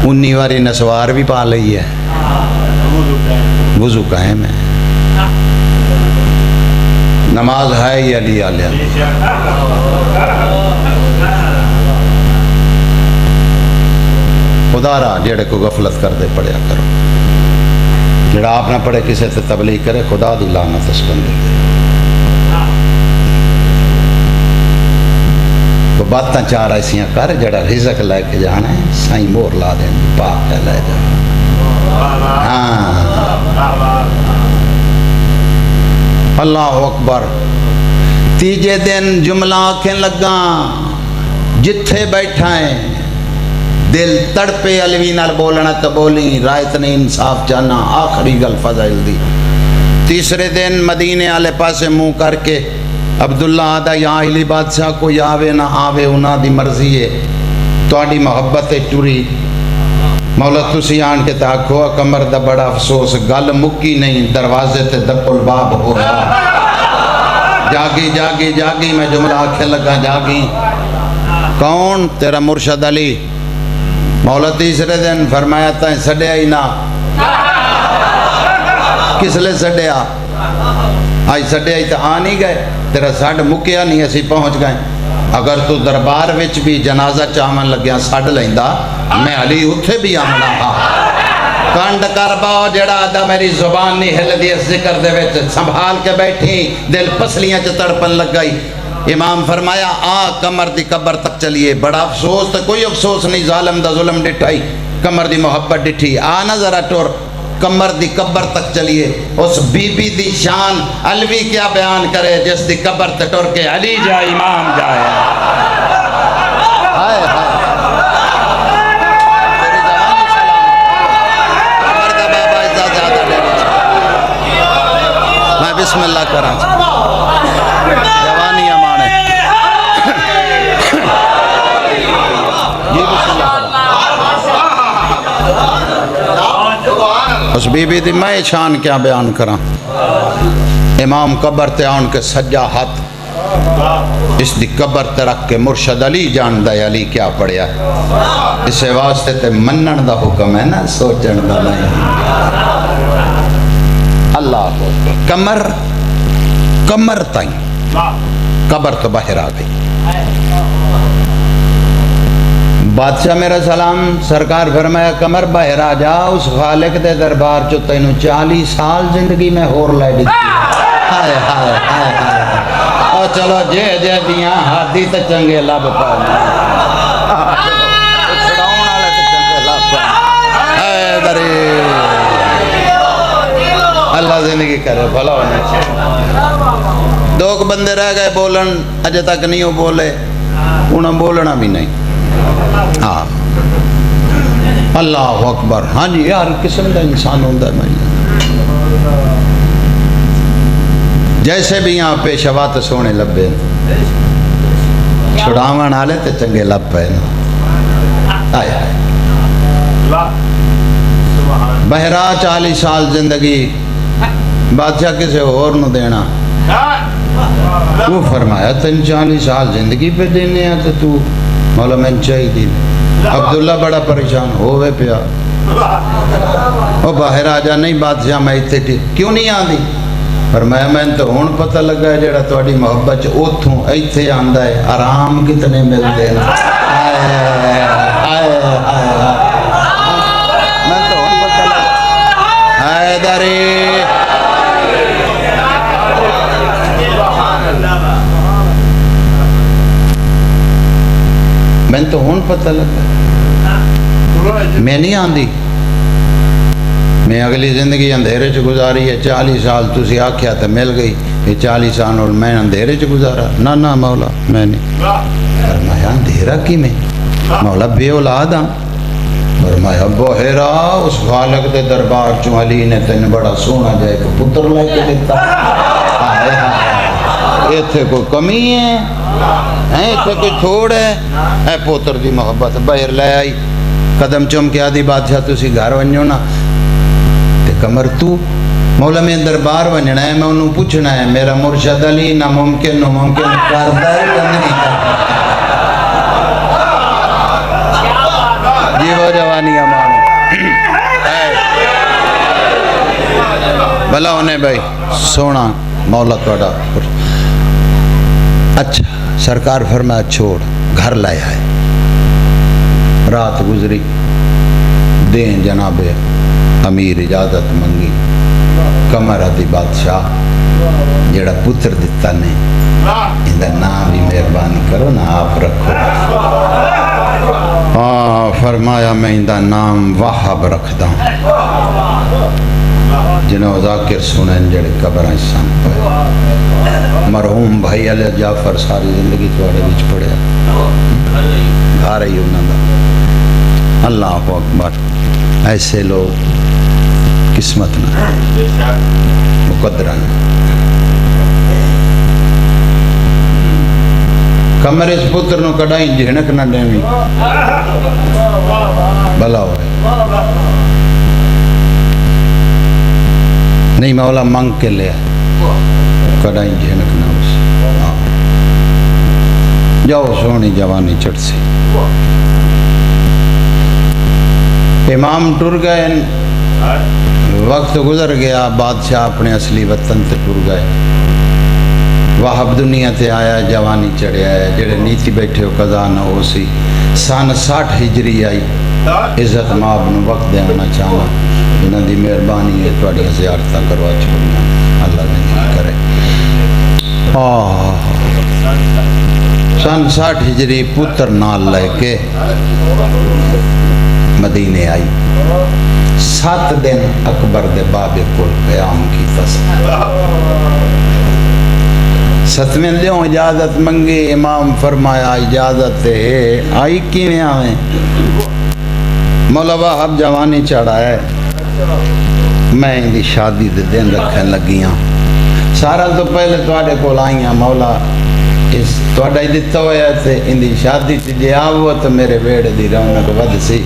19 واری نسوار بھی پا لئی ہے وضو قائم ہے نماز ہے ہی علی آلیہ خدا را جڑے کو غفلت کر دے پڑھیا کرو جڑا آپ نہ پڑھے کسے سے تبلیغ کرے خدا دی لعنت اس بندے دے وہ باتاں چار ایسیاں کر جڑا رزق لے کے جانا ہے سائیں مور لا دیں پاک ہے لے جا ہاں اللہ اکبر تیجے دن جملہ آنکھیں لگا جتھے بیٹھا ہے دل تڑپے علوی نال بولنا تو بولی رائت نے انصاف جانا آخری گل فضائل دی تیسرے دن مدینے آلے پاسے منہ کر کے عبداللہ آدھا یا علی بادشاہ کو آوے نہ آوے انہاں دی مرضی ہے توڑی محبت ٹوری مولا تسی آن کے تاکھو کمر دا بڑا افسوس گل مکی نہیں دروازے تے دب الباب ہو رہا جاگی جاگی جاگی میں جملہ آنکھیں لگا جاگی کون تیرا مرشد علی مولا تیسرے دن فرمایا تھا سڑے آئی نا کس لئے سڑے آ آئی سڑے آئی تو آ نہیں گئے تیرا ساڑھ مکیا نہیں اسی پہنچ گئے اگر تو دربار وچ بھی جنازہ چاہمن لگیا ساڑھ لائندہ میں علی اتھے بھی آمنا ہاں کانڈ کر باؤ جڑا آدھا میری زبان نہیں ہل دی اس ذکر دے وچ سنبھال کے بیٹھی دل پسلیاں چ تڑپن لگ گئی امام فرمایا کمر دی قبر تک چلیے بڑا افسوس تو کوئی افسوس نہیں ظالم دا ظلم ڈٹھائی کمر دی محبت ڈٹھی نہ ذرا ٹور کمر دی قبر تک چلیے اس بی بی دی شان علوی کیا بیان کرے جس دی قبر تے ٹور کے علی جا امام جائے ہائے ہائے تیری جوانی سلام کمر دا بابا ازدہ زیادہ لے میں بسم اللہ کرا جوانی امان ہے جی بسم اللہ اس بی بی دی میں شان کیا بیان کرا امام قبر تے آن کے سجا ہاتھ اس دی قبر تے رکھ کے مرشد علی جان دا علی کیا پڑیا اسے واسطے تے منن دا حکم ہے نا سوچن دا نہیں اللہ کمر تائیں قبر تو باہر آ گئی بادشاہ میرا سلام سرکار فرمایا کمر باہر آ جا اس خالق دے دربار چو تینوں 40 سال زندگی میں ہور لائے دیتی ہائے ہائے ہائے ہائے اور چلو جے دیاں ہاتھی تے چنگے لب پاؤں چھڑاؤں والے تے چنگے لب پاؤں اے دری اللہ زندگی کرے بھلا ہونے چاہیے دو بندے رہ گئے بولن اجے تک نہیں ہو بولے انہاں بولنا بھی نہیں ہاں اللہ اکبر ہاں جی یار قسم کا انسان ہوتا ہے میں جیسے بھی یہاں پیشوا تو سونے لبے چھڑاون والے تے چنگے لب پے آئے آئے بہرا 40 سال زندگی بادشاہ کسے اور نو دینا وہ فرمایا تین 40 سال زندگی پہ دینے ہیں تو مولا میں چاہی دی عبداللہ بڑا پریشان ہوئے پیا وہ باہر آجا نہیں بادشاہ میں اتھے تھی کیوں نہیں آندی فرمایا میں تو ہون پتہ لگا ہے جڑا توڑی محبت اتھوں ایتھے آندہ ہے آرام کتنے مل دے میں تو ہون پتہ لگا حیدری میں تو ہون پتہ لگا میں نہیں آندی میں اگلی زندگی اندھیرے چ گزاری ہے 40 سال تسی آکھیا تو مل گئی یہ 40 سال اور میں اندھیرے چ گزارا نہ مولا میں نہیں فرمایا اندھیرا کی میں مولا بے اولاد ہاں فرمایا بحیرا اس خالق دے دربار چوں علی نے تین بڑا سونا جائے کہ پتر لے کے دیتا ایتھے کوئی کمی ہے ایتھے کوئی چھوڑ ہے اے پوتر دی محبت باہر لے آئی قدم چم کے آدھی بادشاہ تسی گھر ونجو نا تے کمر تو مولا میں دربار ونجنا ہے میں انہوں پوچھنا ہے میرا مرشد علی نہ ممکن کرتا ہے کہ نہیں جی وہ جوانی امانو بھلا ہونے بھائی سونا مولا توڑا اچھا سرکار فرمایا چھوڑ گھر لائے آئے رات گزری دیں جناب امیر اجازت منگی کمر دی بادشاہ جڑا پتر دیتا نے اندر نام بھی مہربانی کرو نا آپ رکھو فرمایا میں اندر نام وہاب رکھ دا جنہوں ذاکر سنیں جڑے قبریں سن پائے مرحوم بھائی علی جعفر ساری زندگی توڑے بچ پڑیا گھا رہی انہوں دا اللہ اکبر ایسے لوگ قسمت نہ مقدرہ نہ کمر اس پتر نو کڑائیں جھنک نہ ڈیمی بھلا ہوئے نہیں مولا منگ کے لیا کڑائیں جھنک نہ اس جاؤ سونی جوانی چڑھ سی امام ٹر گئے وقت گزر گیا بادشاہ اپنے اصلی وطن تے ٹر گئے وہب دنیا تے آیا جوانی چڑھیا ہے جڑے نیتی بیٹھے ہو قضا نہ ہو سی سن 60 ہجری آئی عزت ماب نو وقت دینا چاہنا انہاں دی مہربانی ہے تواڈی زیارتاں کروا چھوڑیاں اللہ نے کرے سن 60 ہجری پتر نال لے کے مدینے آئی 7 دن اکبر دے بابے کو قیام کی ستویں دیوں اجازت منگی امام فرمایا اجازت ہے آئی کیویں آویں مولا وہاب جوانی چڑھا ہے میں ان دی شادی دے دن رکھن لگیاں سارا تو پہلے تواڈے کول آئیاں مولا اس تواڈا ہی دتا ہویا تے ان دی شادی تے جے آو تو میرے ویڑے دی رونق ود سی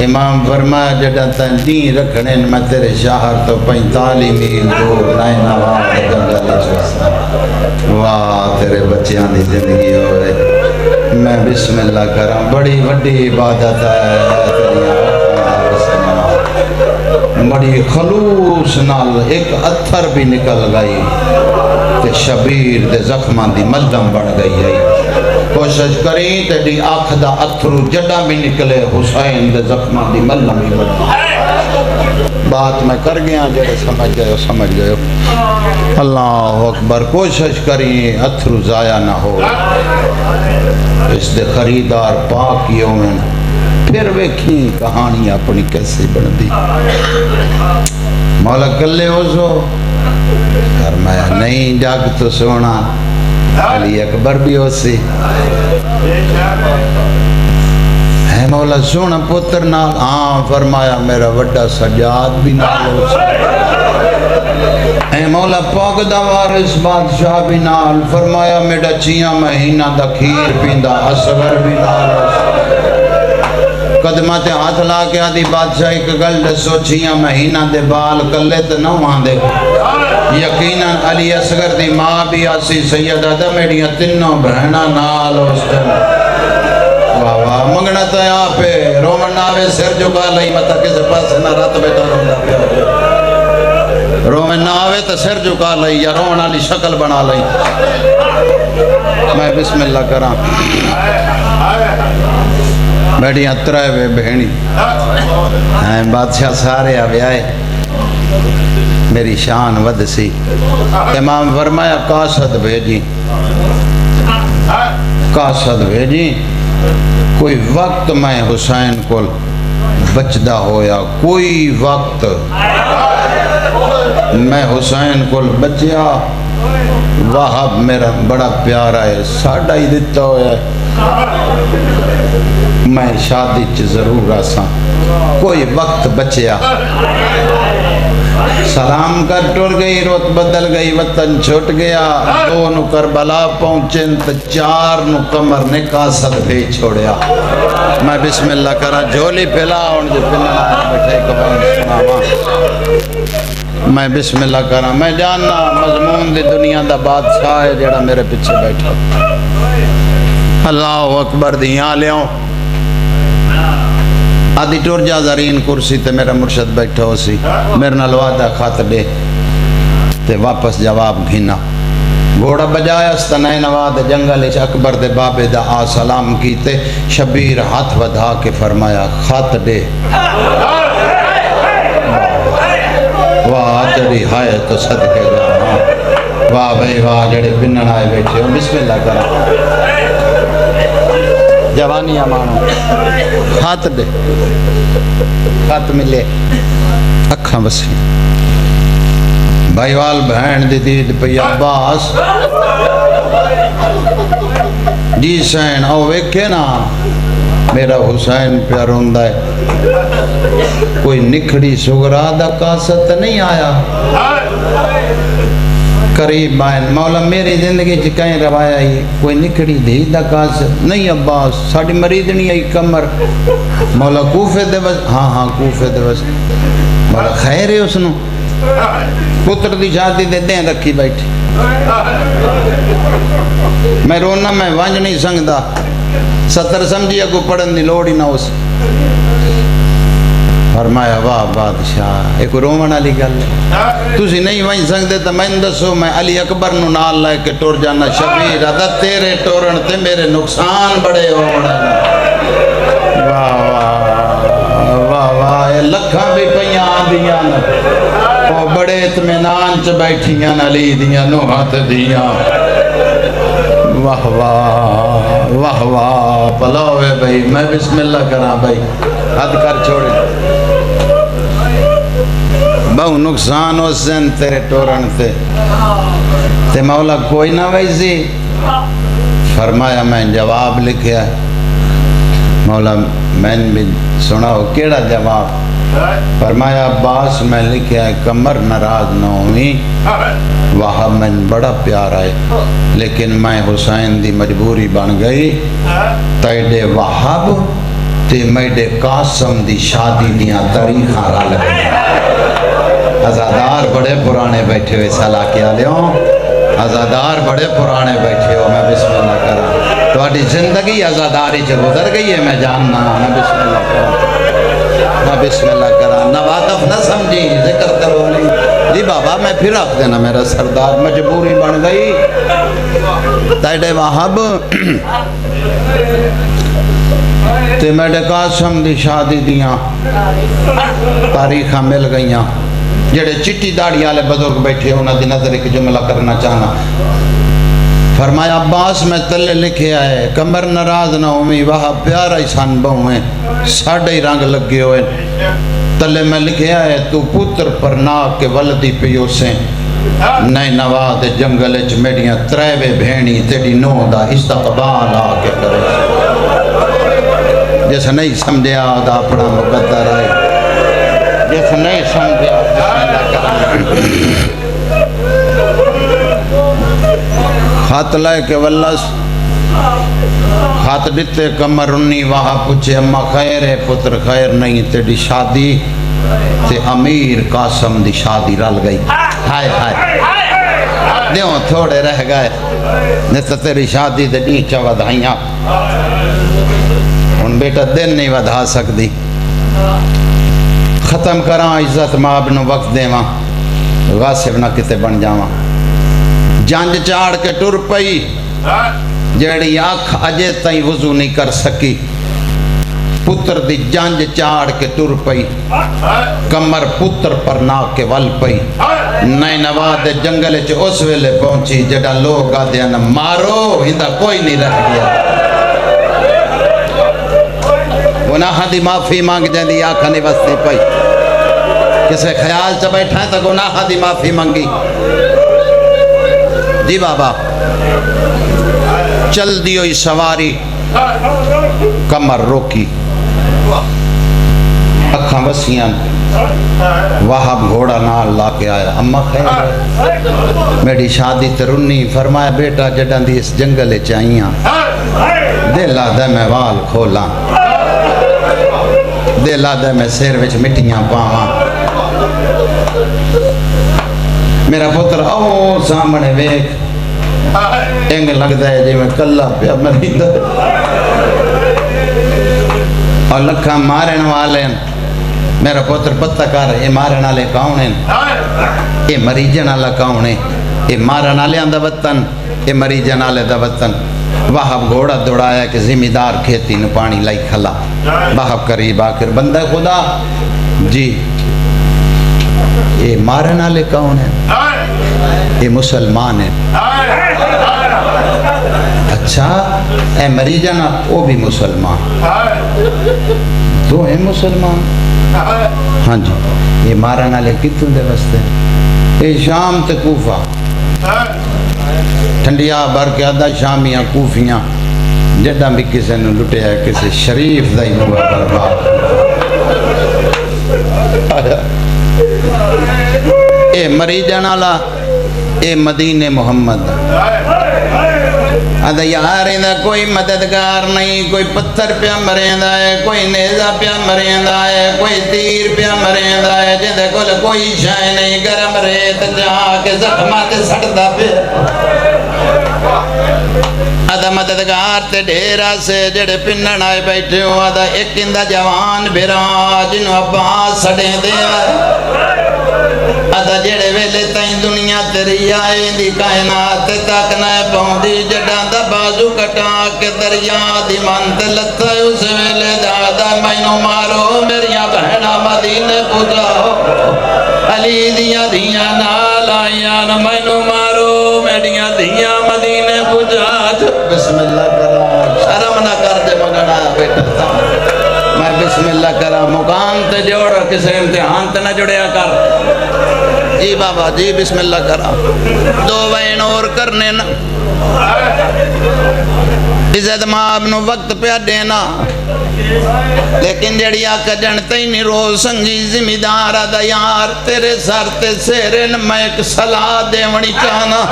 امام فرمایا جڑا تن دین رکھنے میں تیرے شہر تو 45 میل دور نائن آباد جنگل چوسا واہ تیرے بچیاں دی زندگی ہوئے میں بسم اللہ کراں بڑی وڈی عبادت ہے بڑی خلوص نال ایک اتھر بھی نکل گئی تے شبیر دے زخمان دی ملدم بن گئی ہے کوشش کریں تے دی آنکھ دا اتھرو جڑا بھی نکلے حسین دے زخمان دی ملدم بھی بن گئی بات میں کر گیا جڑے سمجھ گئے اللہ اکبر کوشش کریں اتھرو ضائع نہ ہو اس دے خریدار پاک یومن پھر ویکھیں کہانی اپنی کیسے بن دی مولا کلے ہو سو فرمایا نہیں جاگ تو سونا علی اکبر بھی ہو سی ہے مولا سونا پتر نال ہاں فرمایا میرا وڈا سجاد بھی نال ہو سی اے مولا پاک دا وارث بادشاہ بھی نال فرمایا میرا چیاں مہینہ دا کھیر پیندا اصغر بھی نال ہو سی قدمہ تے ہاتھ لا کے آدھی بادشاہ ایک گل دسو چھیاں مہینہ دے بال کلے تے نہ واندے یقیناً علی اصغر دی ماں بھی آسی سیدہ دا میڈیاں تنوں بہنہ نال اس دن واہ واہ منگنا تا یہاں پہ رومن ناوے سر جھکا لئی مطا کسے پاس نہ رات بیٹا رومن پہ رومن ناوے تا سر جھکا لئی یا رومن علی شکل بنا لئی میں بسم اللہ کراں بیٹیاں ترائے وے بہنی بادشاہ سارے آوے آئے میری شان ود سی امام فرمایا قاصد بھیجی کوئی وقت میں حسین کو بچدا ہویا، کوئی وقت میں حسین کو بچیا، وہاب میرا بڑا پیارا ہے، ساڑھا ہی دیتا ہویا ہے، میں شادی چ ضرور آساں، کوئی وقت بچیا، سلام کر ٹر گئی، روت بدل گئی، وطن چھوٹ گیا، دو نو کربلا پہنچن تو چار نو کمر نے کاسد بھی چھوڑیا۔ میں بسم اللہ کرا جھولی پھیلا اور جو پھلنا بیٹھے کبھی سناواں، میں بسم اللہ کرا، میں جاننا مضمون دی دنیا دا بادشاہ ہے جڑا میرے پیچھے بیٹھا، اللہ اکبر دیاں لیاؤں، آدھی ٹور جا زرین کرسی تے میرا مرشد بیٹھا ہو سی، میرے نال وعدہ خط دے تے واپس جواب گھینا، گھوڑا بجایا ستنائے نواد جنگل اچ اکبر دے بابے دا آ سلام کیتے، شبیر ہاتھ ودھا کے فرمایا خط دے، واہ جڑی ہائے تو صدقے جانا، واہ بھائی واہ جڑے بنن آئے بیٹھے ہو، بسم اللہ کرا جوانی امانو، خط دے، خط ملے، اکھاں وسی، بھائیوال بہن دی دید پہ عباس، جی سین او ویکھے نا میرا حسین پہ روندہ ہے، کوئی نکھڑی سگرا دا کاست نہیں آیا، قریب آئین مولا میری زندگی چکائیں روایا ہی کوئی نکھڑی دھی دا کاست نہیں، عباس ساڑھی مریدنی آئی کمر، مولا کوفے دے بس، ہاں کوفے دے بس، مولا خیر ہے اس نو، پتر دی شادی دے دیں رکھی بیٹھی، میں رونا میں وانج نہیں سنگدا، ستر سمجھیا کو پڑھن دی لوڑی نہ اس، فرمایا واہ بادشاہ ایک رومن علی گل ہے، تُسی نہیں وہیں سنگ دے تو میں دسو میں علی اکبر نو نال لائے کے ٹور جانا، شبیر عدد تیرے ٹورن تے میرے نقصان بڑے ہو بڑھنا، واہ واہ واہ واہ لکھاں بھی پیاں آدیاں وہ بڑے اتمنان چ بیٹھیاں علی دیاں نوحات دیاں، واہ واہ واہ واہ پلاوے بھائی، میں بسم اللہ کرا بھائی، حد کر چھوڑے بہو نقصان ہو سن تیرے ٹورن تے مولا کوئی نہ ویسی، فرمایا میں جواب لکھیا ہے، مولا میں بھی سنا ہو کیڑا جواب، فرمایا عباس میں لکھیا ہے کمر ناراض نہ ہوئی، وہاں میں بڑا پیارا ہے، لیکن میں حسین دی مجبوری بن گئی، تیڑے وہاب تے میڈے قاسم دی شادی دیاں تاریخاں رل گئی، ازادار بڑے پرانے بیٹھے ہوئے سالہ کیا لیوں، ازادار بڑے پرانے بیٹھے ہو، میں بسم اللہ کرا، تو آٹی زندگی ازاداری سے گزر گئی ہے، میں جاننا، میں بسم اللہ کرا، میں بسم اللہ کرا، نواقف نہ سمجھی، ذکر کرو نہیں، جی بابا میں پھر رکھ دینا میرا سردار، مجبوری بن گئی، تیڑے وہاب تے میڈے قاسم دی شادی دیاں تاریخاں مل گئیاں، جڑے چٹی داڑھی والے بزرگ بیٹھے انہاں دی نظر ایک جملہ کرنا چاہنا، فرمایا عباس میں تلے لکھے آئے کمر ناراض نہ ہوئی، وہاں پیارا ہی سن بہویں، ساڑھے ہی رنگ لگے ہوئے، تلے میں لکھے آئے تو پتر پر ناک کے ولدی پیوسیں، نئے نواد جنگل چ میڈیاں تریوے بھینی تیڑی نو دا استقبال آ کے کرے، جیسا نہیں سمجھیا دا اپنا مقدر آئے، جیسا نہیں سمجھیا بسم اللہ کرنا، خط لائے کے واللہ خط دیتے کمر رنی، وہاں پوچھے اماں خیر ہے، پتر خیر نہیں، تیڑی شادی تے امیر قاسم دی شادی رل گئی، ہائے ہائے دیوں تھوڑے رہ گئے، نہیں تو تیری شادی دے نیچہ ودھائیاں، ان بیٹا دن نہیں ودھا سکتی، ختم کراں عزت ماں بنو وقت دیواں، غاسب نہ کتے بن جاواں، جانج چاڑ کے ٹر پئی، جیڑی آنکھ اجے تائیں وضو نہیں کر سکی، پتر دی جانج چاڑ کے ٹر پئی، کمر پتر پر ناک کے ول پئی، نئے نواد جنگل چ اس ویلے پہنچی جڑا لوگ آدھے نا مارو ہندہ کوئی نہیں رہ گیا، گناہ دی معافی مانگ جاندی آنکھ نہیں وستی پئی کسے خیال چ بیٹھا ہے تو گناہ دی معافی مانگی جی بابا چل دیوئی سواری کمر روکی اکھاں وسیاں وہاب گھوڑا نال لا کے آیا اماں خیر ہے میری شادی ترنی فرمایا بیٹا جڑاں دی اس جنگل چاہیاں دل آدھے میں وال کھولاں دل آدھے میں سیر وچ مٹیاں پاواں میرا پتر او سامنے ویکھ انگ لگتا ہے جی میں کلہ پیا مریدہ اور لکھا مارن والے میرا پتر پتہ کر یہ مارن والے کون ہیں یہ مریجن والا کون ہے یہ مارن والے دا وطن یہ مریجن والے دا وطن وہاب گھوڑا دوڑایا کہ زمیندار کھیتی نو پانی لائی کھلا وہاب قریب آخر بندہ خدا جی یہ مارن والے کون ہیں یہ مسلمان ہیں اچھا اے مریجن وہ بھی مسلمان تو ہے مسلمان ہاں جی یہ مارن والے کتوں دے واسطے یہ شام تے کوفہ ٹھنڈیا بھر کے آدھا شامیاں کوفیاں جڈا بھی کسی نے لٹے ہے کسی شریف دا ہی ہوا برباد اے مریجن والا اے مدینے محمد آدھا یار ایندہ کوئی مددگار نہیں کوئی پتھر پیا مریندا ہے کوئی نیزہ پیا مریندا ہے کوئی تیر پیا مریندا ہے جندے کول کوئی شے نہیں گرم ریت جا کے زخمات سڑدا پیا آدھا مددگار تے ڈھیرا سے جڑے پنن آئے بیٹھے ہو آدھا ایک اندہ جوان بھرا جنہوں عباس سڑیں دے آدھا جڑے ویلے تائیں دنیا تیری آئے دی کائنات تک نہ پہنچی جڑاں دا بازو کٹا کے دریا دی منت لتا ہے اس ویلے دادا مینو مارو میریاں بہنا مدینے پجاؤ علی دیا دیا نال آئیاں مینو مارو میریاں دیا مدینے پجاؤ بسم اللہ کرا شرم نہ کر دے مگنا بیٹا تھا میں بسم اللہ کرا مقام تے جوڑ کسے امتحان تے نہ جڑیا کر جی بابا جی بسم اللہ کرا دو وین اور کرنے نا عزت ماں نو وقت پہ دینا لیکن جڑی آکا جنتے ہی نہیں رو سنگی زمیدار آدھا یار تیرے سر تے سیرن میں ایک صلاح دیونی چاہنا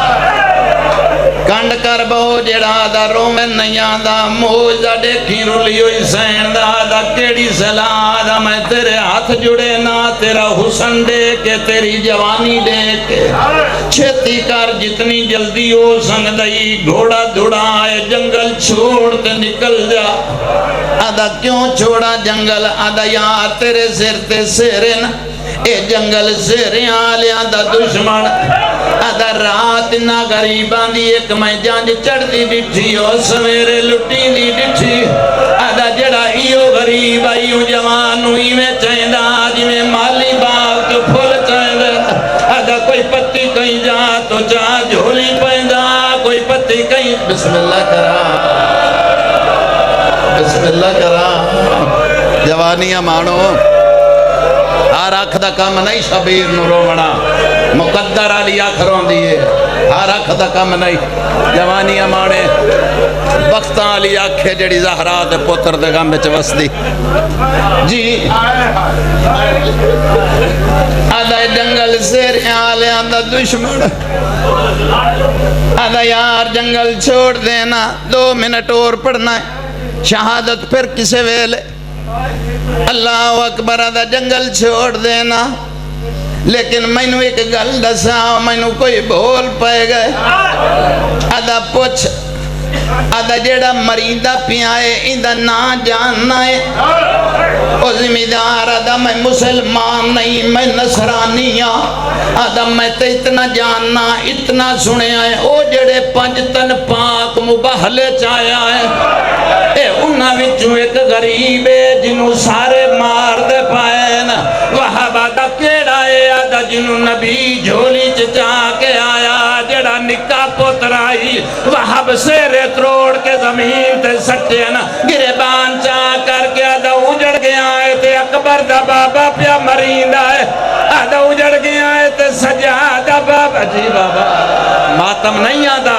کنڈ کر بہو جڑا آدھا رو میں نہیں آدھا موجدہ دیکھی رولی ہوئی سین دا آدھا کیڑی صلاح آدھا میں تیرے ہاتھ جڑے نا تیرا حسن دے کے تیری جوانی دے کے چھتی کر جتنی جلدی ہو سنگ دئی گھوڑا دھڑا آئے جنگل چھوڑ تے نکل جا آدھا کیوں چھوڑا جنگل آدھا یار تیرے سر تے سیرن اے جنگل سیریاں لیا دا دشمن آدھا رات نہ غریبان دی ایک میں جانج چڑھ دی ڈٹھی اور سمیرے لٹی دی ڈٹھی آدھا جڑا ایو غریب ایو جوانو ایویں چاہندہ آج میں مالی باغ تو پھول چاہندہ آدھا کوئی پتی کہیں جا تو چاہ جھولی پہندہ کوئی پتی کہیں بسم اللہ کرا بسم اللہ کرا جوانیاں مانو ہر آنکھ دا کام نہیں شبیر نو رومنا مقدر علی آنکھ رون دیئے ہر آنکھ دا کام نہیں جوانیاں مانے وقتاں علی آنکھے جڑی زہرا دے پوتر دے غم بچ وسدی جی آدھا جنگل سیر آلے آدھا دشمن آدھا یار جنگل چھوڑ دینا 2 منٹ اور پڑھنا ہے شہادت پھر کسے ویلے اللہ اکبر آدھا جنگل چھوڑ دینا لیکن میں نو ایک گل دسا میں نو کوئی بھول پائے گئے آدھا پوچھ آدھا جیڑا مریندہ پیائے اندہ نا جاننا ہے او زمیدار آدھا میں مسلمان نہیں میں نصرانی آدھا میں تے اتنا جاننا اتنا سنے آئے او جڑے 5 تن پاک مباہلے چاہے آئے اے انہاں وچوں ایک غریب ہے جنہوں سارے مار دے پائے نا وہاں آدھا کیڑا ہے آدھا جنہوں نبی جھولی چچا کے آیا جڑا نکا پترائی وہاں سیرے تروڑ کے زمین تے سٹے نا گربان چاہ کر کے آدھا قبر دا بابا پیا مریندا ہے آدھا اجڑ گیا ہے تے سجادہ بابا جی بابا ماتم نہیں آدھا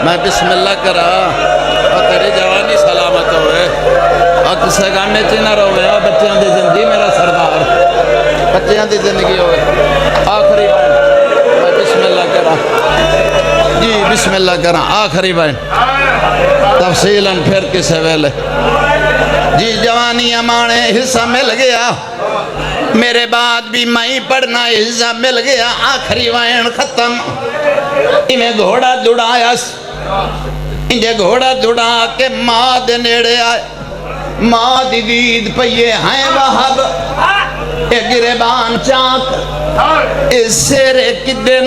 میں بسم اللہ کرا اور تیری جوانی سلامت ہوئے اور کسے گانے چنہ روے اور بچیاں دی زندگی میرا سردار بچیاں دی زندگی ہوئے آخری بار میں بسم اللہ کرا جی بسم اللہ کرا آخری بار تفصیلاً پھر کسے ویلے جی جوانی امانے حصہ مل گیا میرے بعد بھی میں پڑھنا حصہ مل گیا آخری وائن ختم انہیں گھوڑا دوڑایا انہیں گھوڑا دوڑا کے ماں دے نیڑے آئے ماں دی دید پہیے ہیں وہب اے گریبان چاک اے سیرے کی دن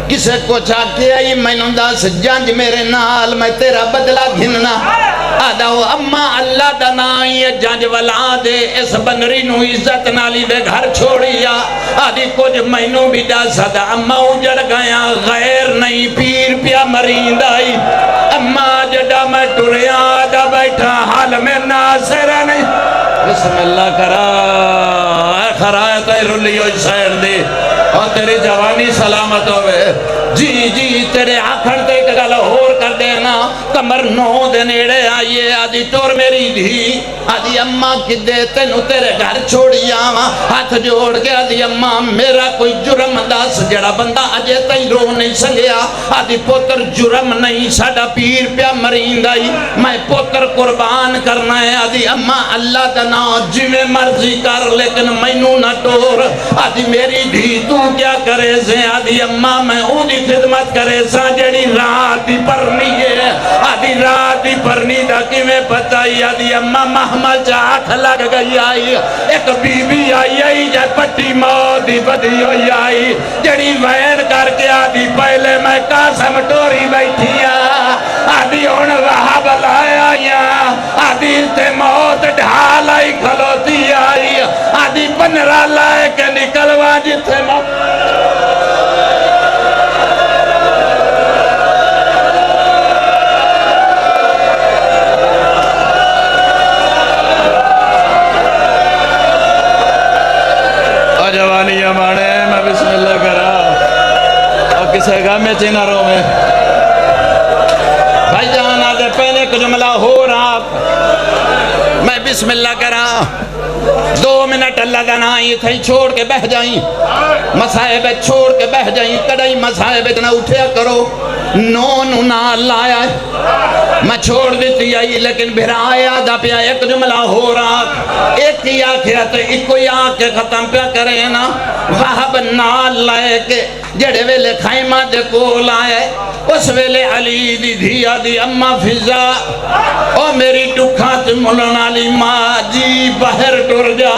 کسے کو چاکے آئی میں ننداس جانج میرے نال میں تیرا بدلہ گھننا آدھا وہ اممہ اللہ دنائی جانج والا دے اس بنری نو عزت نالی دے گھر چھوڑیا آدھی کچھ مہینوں بھی دا صدا اممہ اجڑ گیا غیر نہیں پیر پیا مرین دائی اممہ جڑا میں ٹوریا آدھا بیٹھا حال میں ناصرہ نہیں بسم اللہ کرا اے خرایت اے رلی ہوئی سیر دی اور تیری جوانی سلامت ہوئے جی جی تیرے آکھڑ تے ایک گل ہور کر دینا کمر نو دے نیڑے آئیے آدھی ٹور میری دھی آدھی اممہ کی دے تینو تیرے گھر چھوڑی آواں ہاتھ جوڑ کے آدھی اممہ میرا کوئی جرم داس جڑا بندہ اجے تئی رو نہیں سنگیا آدھی پوتر جرم نہیں ساڑا پیر پیا مرین دائی میں پوتر قربان کرنا ہے آدھی اممہ اللہ دنا جویں مرضی کر لیکن مینوں نہ ٹور آدھی میری دھی تو کیا کرے سے آدھی اممہ میں اونی خدمت کرے سا جڑی رات دی پرنی ہے آدھی رات دی پرنی دا کی میں پتائی آدھی اممہ محمل چاک لگ گئی آئی ایک بی بی آئی جائے پٹی موت دی بدی ہوئی آئی جڑی وین کر کے آدھی پہلے میں قاسم ٹوری بیٹھی آدھی ہون وہاں بلایا یا آدھی تے موت ڈھال آئی کھلوتی آئی آدھی پنرا لائے کے نکلوا جتے موت جوانی ہمارے میں بسم اللہ کرا اور کسے گا میں چینہ رو میں بھائی جان آدھے پہلے کو جملہ ہو رہا میں بسم اللہ کرا 2 منٹ اللہ دنائی تھے چھوڑ کے بہ جائیں مسائب چھوڑ کے بہ جائیں کڑائی مسائب اتنا اٹھیا کرو نو نال لایا میں چھوڑ دیتی آئی لیکن بھر آیا دا پیا ایک جملہ ہو رہا ایک ہی آکھیا تو ایک کوئی آکھے ختم پیا کرے نا وہب نال لائے کے جڑے ویلے خیمہ دے کول آئے اس ویلے علی دی دھیا دی اممہ فضا او میری ٹکھات ملنا لی ماں جی بہر ٹر جا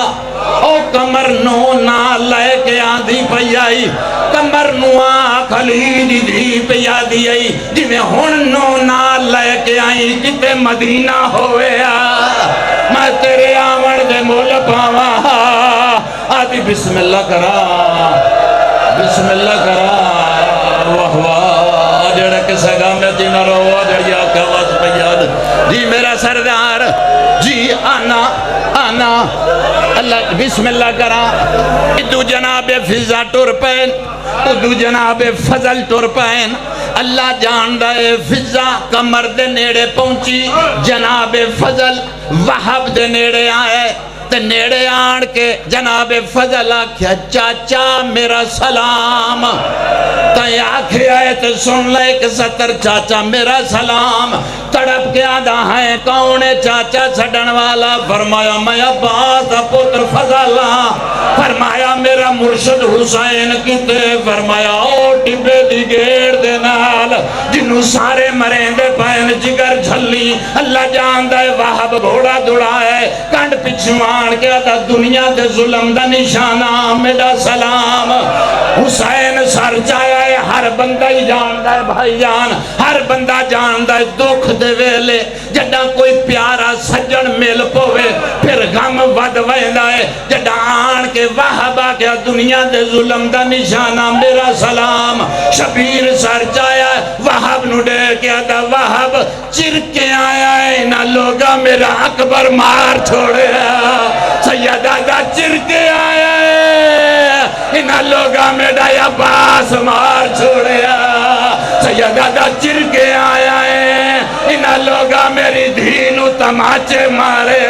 او کمر نو نال لائے کے آدھی پی آئی کمر نو آنکھ علی دی دھی پی آدھی آئی جی میں ہن نو نال لائے کے آئی کتے مدینہ ہوئے میں تیرے آمن دے مول پاوا آدھی بسم اللہ کرا بسم اللہ کرا واہ واہ جڑا کسے گا میں جنہ رو جڑی آکھا واس پیاد جی میرا سردار جی آنا اللہ بسم اللہ کرا ادو جناب فضا ٹور پین ادو جناب فضل ٹور پین اللہ جان دے فضا کمر دے نیڑے پہنچی جناب فضل وہب دے نیڑے آئے تے نیڑے آن کے جناب فضل آکھیا چاچا میرا سلام تے آکھیا ہے تے سن لے کہ ستر چاچا میرا سلام تڑپ کے آدھا ہے کون چاچا چھڑن والا فرمایا میں عباس دا پتر فضل فرمایا میرا مرشد حسین کتے فرمایا او ٹبے دی گیڑ دے نال جنہوں سارے مرین دے پائن جگر جھلی اللہ جان دے وہب گھوڑا دڑا ہے کنڈ پچھوان کے آدھا دنیا دے ظلم دا نشانہ میرا سلام حسین سر جایا ہے ہر بندہ ہی جان دے بھائی جان ہر بندہ جان دے دکھ دے ویلے جڑا کوئی پیارا سجن مل پوے پھر غم ود ویندہ ہے جڑا آن کے وہب آگیا دنیا دے ظلم دا نشانہ میرا سلام شبیر سر جایا ہے وہب نو دے کے آدھا وہب چر کے آیا ہے نہ لوگا میرا اکبر مار چھوڑے سیدہ دا چر کے آیا ہے انہاں لوگاں میں ڈایا باس مار چھوڑیا سیدہ دا چر کے آیا ہے انہاں لوگاں میری دھینو تماچے مارے